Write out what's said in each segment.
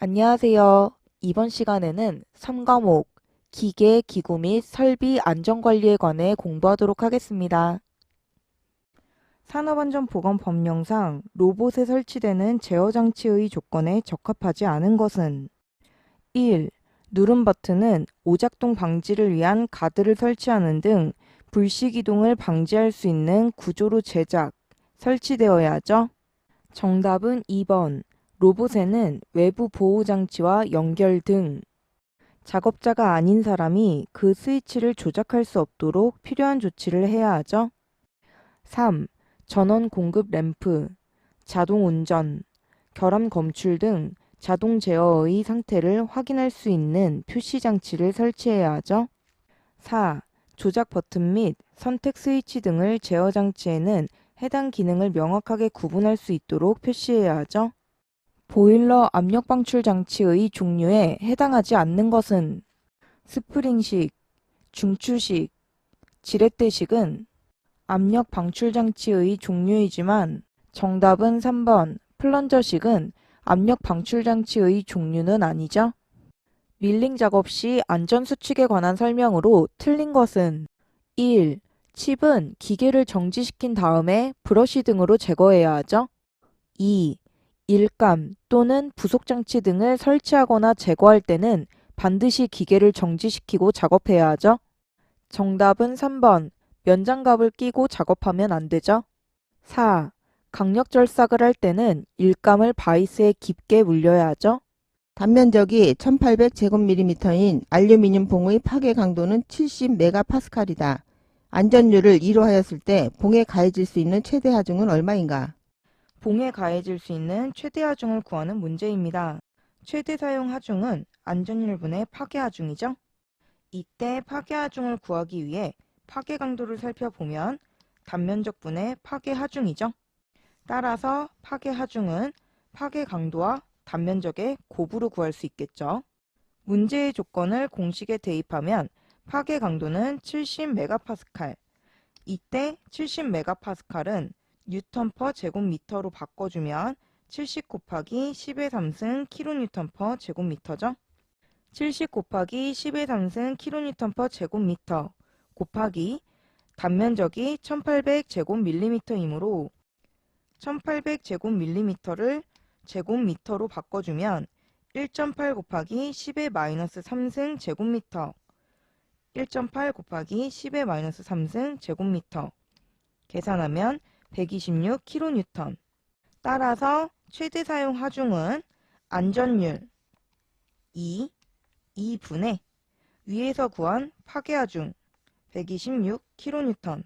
안녕하세요. 이번 시간에는 3과목 기계, 기구 및 설비 안전관리에 관해 공부하도록 하겠습니다. 산업안전보건법령상 로봇에 설치되는 제어장치의 조건에 적합하지 않은 것은 1. 누름 버튼은 오작동 방지를 위한 가드를 설치하는 등 불시기동을 방지할 수 있는 구조로 제작, 설치되어야 하죠. 정답은 2번. 로봇에는 외부 보호장치와 연결 등 작업자가 아닌 사람이 그 스위치를 조작할 수 없도록 필요한 조치를 해야 하죠. 3. 전원 공급 램프, 자동 운전, 결함 검출 등 자동 제어의 상태를 확인할 수 있는 표시 장치를 설치해야 하죠. 4. 조작 버튼 및 선택 스위치 등을 제어 장치에는 해당 기능을 명확하게 구분할 수 있도록 표시해야 하죠. 보일러 압력 방출 장치의 종류에 해당하지 않는 것은 스프링식, 중추식, 지렛대식은 압력 방출 장치의 종류이지만 정답은 3번 플런저식은 압력 방출 장치의 종류는 아니죠. 밀링 작업 시 안전수칙에 관한 설명으로 틀린 것은 1. 칩은 기계를 정지시킨 다음에 브러쉬 등으로 제거해야 하죠. 2. 일감 또는 부속장치 등을 설치하거나 제거할 때는 반드시 기계를 정지시키고 작업해야 하죠. 정답은 3번. 면장갑을 끼고 작업하면 안 되죠. 4. 강력 절삭을 할 때는 일감을 바이스에 깊게 물려야 하죠. 단면적이 1800제곱밀리미터인 알루미늄 봉의 파괴 강도는 70메가파스칼이다. 안전율을 2로 하였을 때 봉에 가해질 수 있는 최대 하중은 얼마인가? 봉에 가해질 수 있는 최대 하중을 구하는 문제입니다. 최대 사용 하중은 안전율분의 파괴 하중이죠. 이때 파괴 하중을 구하기 위해 파괴 강도를 살펴보면 단면적분의 파괴 하중이죠. 따라서 파괴 하중은 파괴 강도와 단면적의 곱으로 구할 수 있겠죠. 문제의 조건을 공식에 대입하면 파괴 강도는 70메가파스칼. 이때 70메가파스칼은 뉴턴 퍼 제곱미터로 바꿔주면 70 곱하기 10의 3승 킬로뉴턴 퍼 제곱미터죠. 70 곱하기 10의 3승 킬로뉴턴 퍼 제곱미터 곱하기 단면적이 1800제곱밀리미터이므로 1800제곱밀리미터를 제곱미터로 바꿔주면 1.8 곱하기 10의 마이너스 3승 제곱미터 1.8 곱하기 10의 마이너스 3승 제곱미터 계산하면 126kN. 따라서 최대 사용 하중은 안전율 2분의 위에서 구한 파괴 하중 126kN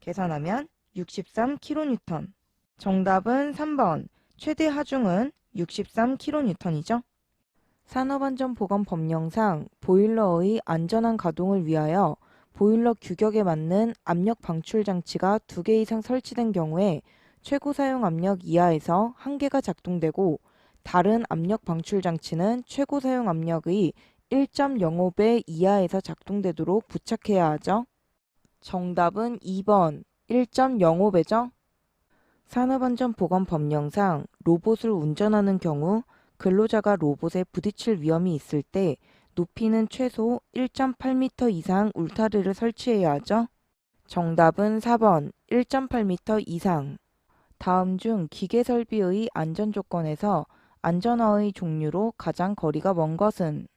계산하면 63kN. 정답은 3번. 최대 하중은 63kN이죠. 산업안전보건법령상 보일러의 안전한 가동을 위하여 보일러 규격에 맞는 압력 방출 장치가 2개 이상 설치된 경우에 최고 사용 압력 이하에서 1개가 작동되고 다른 압력 방출 장치는 최고 사용 압력의 1.05배 이하에서 작동되도록 부착해야 하죠. 정답은 2번 1.05배죠. 산업안전보건법령상 로봇을 운전하는 경우 근로자가 로봇에 부딪힐 위험이 있을 때 높이는 최소 1.8m 이상 울타리를 설치해야 하죠. 정답은 4번 1.8m 이상. 다음 중 기계설비의 안전조건에서 안전화의 종류로 가장 거리가 먼 것은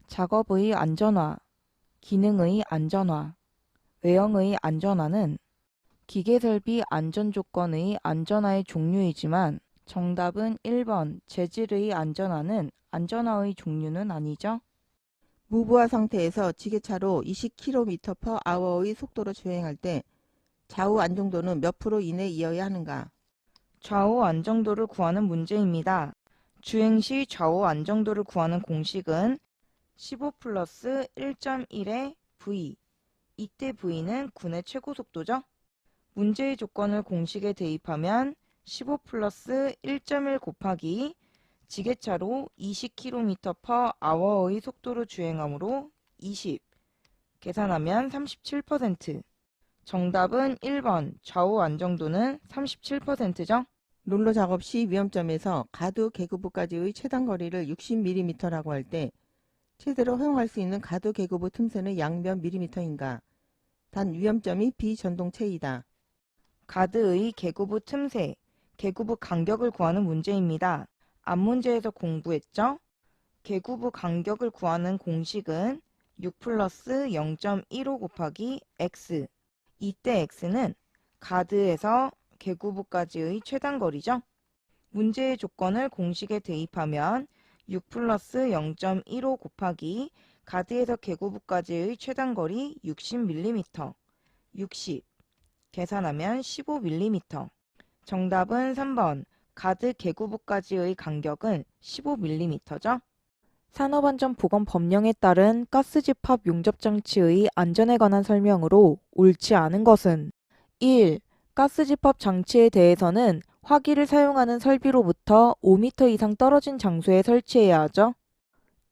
작업의 안전화, 기능의 안전화, 외형의 안전화는 기계설비 안전조건의 안전화의 종류이지만 정답은 1번 재질의 안전화는 안전화의 종류는 아니죠. 무부하 상태에서 지게차로 20km/h의 속도로 주행할 때 좌우 안정도는 몇 프로 이내이어야 하는가? 좌우 안정도를 구하는 문제입니다. 주행 시 좌우 안정도를 구하는 공식은 15 플러스 1.1의 V. 이때 V는 군의 최고 속도죠. 문제의 조건을 공식에 대입하면 15 플러스 1.1 곱하기 지게차로 20km/h의 속도로 주행하므로 20. 계산하면 37%. 정답은 1번 좌우 안정도는 37%죠. 롤러 작업 시 위험점에서 가드 계급부까지의 최단 거리를 60mm라고 할 때 최대로 허용할 수 있는 가드 계급부 틈새는 약 몇 mm인가? 단 위험점이 비전동체이다. 가드의 계구부 틈새, 계구부 간격을 구하는 문제입니다. 앞 문제에서 공부했죠? 계구부 간격을 구하는 공식은 6 플러스 0.15 곱하기 x. 이때 x는 가드에서 계구부까지의 최단거리죠. 문제의 조건을 공식에 대입하면 6 플러스 0.15 곱하기 가드에서 계구부까지의 최단거리 60mm, 60, 계산하면 15mm. 정답은 3번, 가드 계구부까지의 간격은 15mm죠. 산업안전보건법령에 따른 가스집합 용접장치의 안전에 관한 설명으로 옳지 않은 것은 1. 가스집합 장치에 대해서는 화기를 사용하는 설비로부터 5m 이상 떨어진 장소에 설치해야 하죠.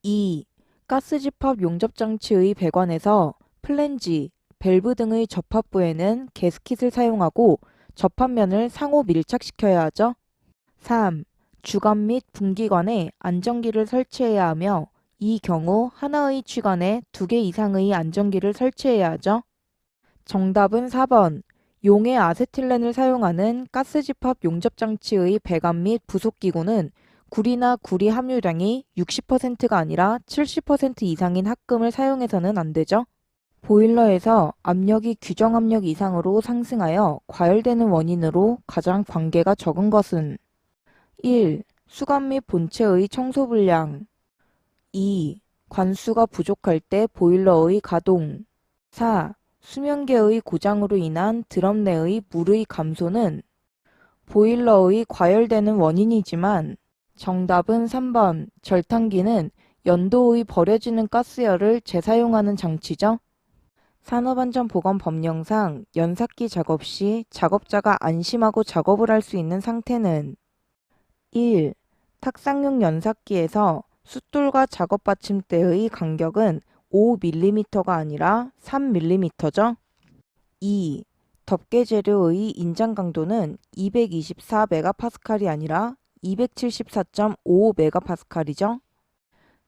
2. 가스집합 용접장치의 배관에서 플랜지, 밸브 등의 접합부에는 게스킷을 사용하고 접합면을 상호 밀착시켜야 하죠. 3. 주관 및 분기관에 안전기를 설치해야 하며 이 경우 하나의 취관에 2개 이상의 안전기를 설치해야 하죠. 정답은 4번. 용해 아세틸렌을 사용하는 가스집합 용접장치의 배관 및 부속기구는 구리나 구리 함유량이 60%가 아니라 70% 이상인 합금을 사용해서는 안 되죠. 보일러에서 압력이 규정 압력 이상으로 상승하여 과열되는 원인으로 가장 관계가 적은 것은 1. 수관 및 본체의 청소 불량. 2. 관수가 부족할 때 보일러의 가동. 4. 수면계의 고장으로 인한 드럼 내의 물의 감소는 보일러의 과열되는 원인이지만 정답은 3번. 절탄기는 연도의 버려지는 가스열을 재사용하는 장치죠. 산업안전보건법령상 연삭기 작업 시 작업자가 안심하고 작업을 할 수 있는 상태는 1. 탁상용 연삭기에서 숫돌과 작업 받침대의 간격은 5mm가 아니라 3mm죠. 2. 덮개 재료의 인장 강도는 224MPa이 아니라 274.55MPa이죠.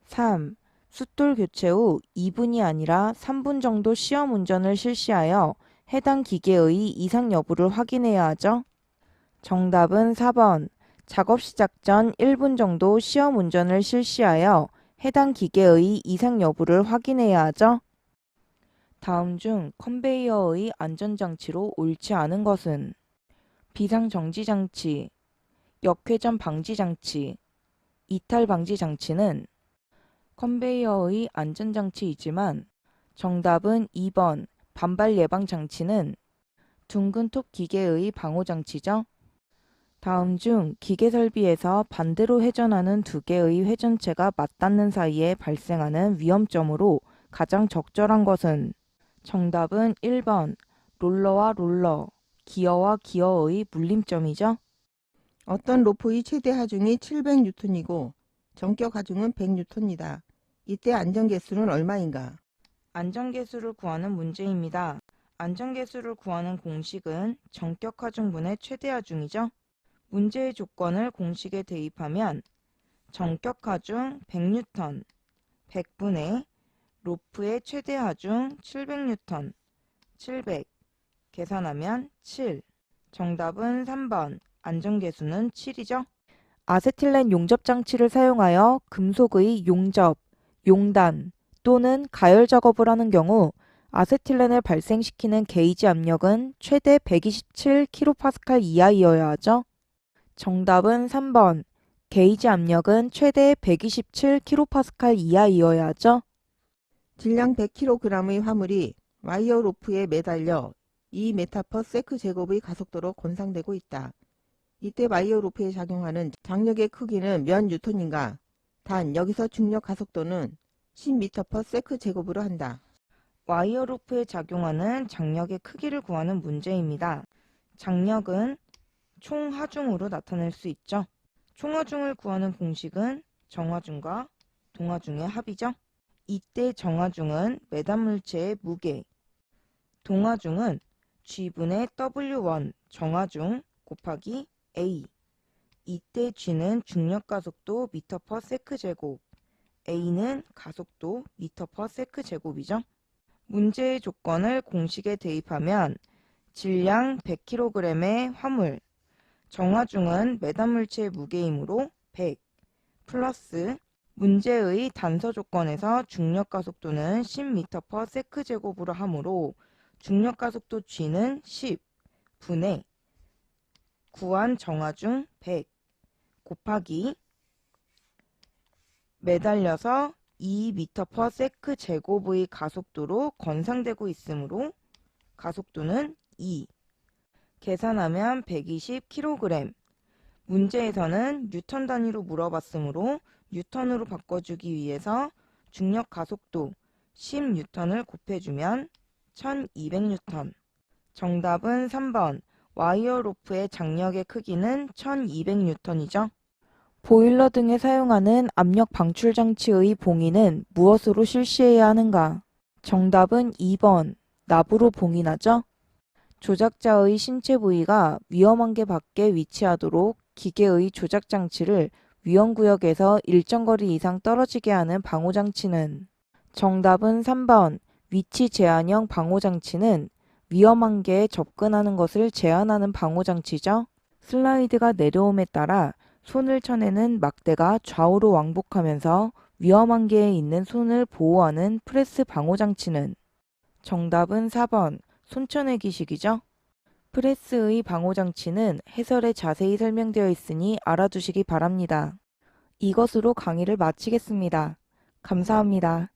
3. 숫돌 교체 후 2분이 아니라 3분 정도 시험 운전을 실시하여 해당 기계의 이상 여부를 확인해야 하죠. 정답은 4번. 작업 시작 전 1분 정도 시험 운전을 실시하여 해당 기계의 이상 여부를 확인해야 하죠. 다음 중 컨베이어의 안전장치로 옳지 않은 것은 비상정지장치, 역회전 방지장치, 이탈 방지장치는 컨베이어의 안전장치이지만 정답은 2번 반발 예방 장치는 둥근 톱 기계의 방호장치죠. 다음 중 기계 설비에서 반대로 회전하는 두 개의 회전체가 맞닿는 사이에 발생하는 위험점으로 가장 적절한 것은 정답은 1번 롤러와 롤러, 기어와 기어의 물림점이죠. 어떤 로프의 최대 하중이 700N이고 전격 하중은 100N이다. 이때 안전계수는 얼마인가? 안전계수를 구하는 문제입니다. 안전계수를 구하는 공식은 전격 하중분의 최대 하중이죠. 문제의 조건을 공식에 대입하면 전격 하중 100N, 100분의 로프의 최대 하중 700N, 700, 계산하면 7. 정답은 3번, 안전계수는 7이죠. 아세틸렌 용접장치를 사용하여 금속의 용접, 용단 또는 가열 작업을 하는 경우 아세틸렌을 발생시키는 게이지 압력은 최대 127kPa 이하이어야 하죠. 정답은 3번. 게이지 압력은 최대 127kPa 이하이어야 하죠. 질량 100kg의 화물이 와이어 로프에 매달려 2m/s 제곱의 가속도로 권상되고 있다. 이때 와이어 로프에 작용하는 장력의 크기는 몇 뉴턴인가? 단 여기서 중력 가속도는 10m/s 제곱으로 한다. 와이어 로프에 작용하는 장력의 크기를 구하는 문제입니다. 장력은 총하중으로 나타낼 수 있죠. 총하중을 구하는 공식은 정하중과 동하중의 합이죠. 이때 정하중은 매단 물체의 무게, 동하중은 G분의 W1 정하중 곱하기 A, 이때 G는 중력 가속도 미터 퍼 세크 제곱, A는 가속도 미터 퍼 세크 제곱이죠. 문제의 조건을 공식에 대입하면 질량 100kg의 화물, 정화중은 메탄물체의 무게이므로 100 플러스 문제의 단서 조건에서 중력 가속도는 10m per 세크 제곱으로 하므로 중력 가속도 G는 10 분의 구한 정화중 100 곱하기 매달려서 2m per 세크 제곱의 가속도로 건상되고 있으므로 가속도는 2. 계산하면 120kg. 문제에서는 뉴턴 단위로 물어봤으므로 뉴턴으로 바꿔주기 위해서 중력 가속도 10뉴턴을 곱해주면 1200뉴턴. 정답은 3번. 와이어 로프의 장력의 크기는 1200뉴턴이죠. 보일러 등에 사용하는 압력 방출 장치의 봉인은 무엇으로 실시해야 하는가? 정답은 2번. 납으로 봉인하죠. 조작자의 신체 부위가 위험한 게 밖에 위치하도록 기계의 조작 장치를 위험구역에서 일정 거리 이상 떨어지게 하는 방호장치는 정답은 3번. 위치 제한형 방호장치는 위험한 개에 접근하는 것을 제한하는 방호장치죠. 슬라이드가 내려옴에 따라 손을 쳐내는 막대가 좌우로 왕복하면서 위험한 개에 있는 손을 보호하는 프레스 방호장치는 정답은 4번. 손쳐내기식이죠. 프레스의 방호장치는 해설에 자세히 설명되어 있으니 알아두시기 바랍니다. 이것으로 강의를 마치겠습니다. 감사합니다.